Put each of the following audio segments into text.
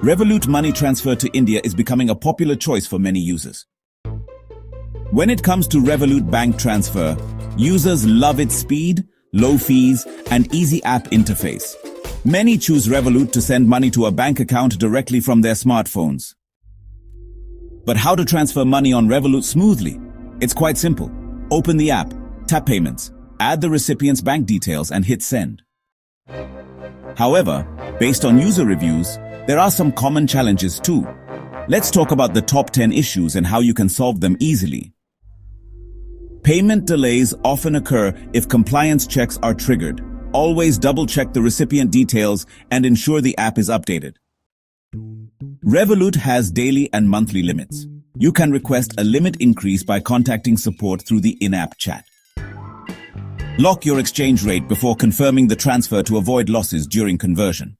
Revolut money transfer to India is becoming a popular choice for many users. When it comes to Revolut bank transfer, users love its speed, low fees, and easy app interface. Many choose Revolut to send money to a bank account directly from their smartphones. But how to transfer money on Revolut smoothly? It's quite simple. Open the app, tap payments, add the recipient's bank details and hit send. However, based on user reviews, there are some common challenges too. Let's talk about the top 10 issues and how you can solve them easily. Payment delays often occur if compliance checks are triggered. Always double-check the recipient details and ensure the app is updated. Revolut has daily and monthly limits. You can request a limit increase by contacting support through the in-app chat. Lock your exchange rate before confirming the transfer to avoid losses during conversion.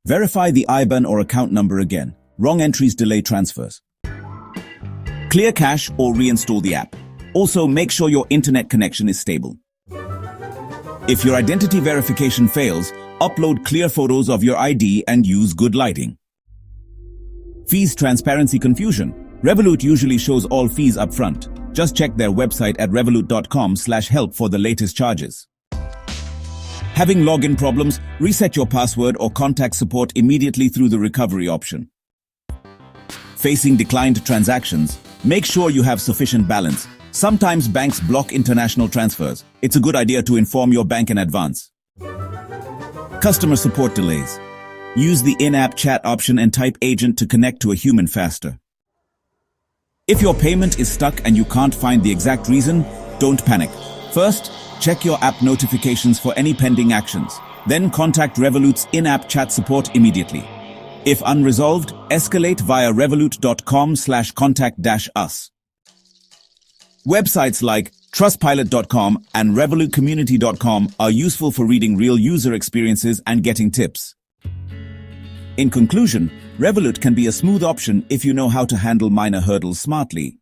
Verify the IBAN or account number again. Wrong entries delay transfers. Clear cache or reinstall the app. Also, make sure your internet connection is stable. If your identity verification fails, upload clear photos of your ID and use good lighting. Fees transparency confusion. Revolut usually shows all fees upfront. Just check their website at revolut.com/help for the latest charges. Having login problems, reset your password or contact support immediately through the recovery option. Facing declined transactions, make sure you have sufficient balance. Sometimes banks block international transfers. It's a good idea to inform your bank in advance. Customer support delays. Use the in-app chat option and type agent to connect to a human faster. If your payment is stuck and you can't find the exact reason, don't panic. First, check your app notifications for any pending actions. Then contact Revolut's in-app chat support immediately. If unresolved, escalate via revolut.com/contact-us. Websites like Trustpilot.com and RevolutCommunity.com are useful for reading real user experiences and getting tips. In conclusion, Revolut can be a smooth option if you know how to handle minor hurdles smartly.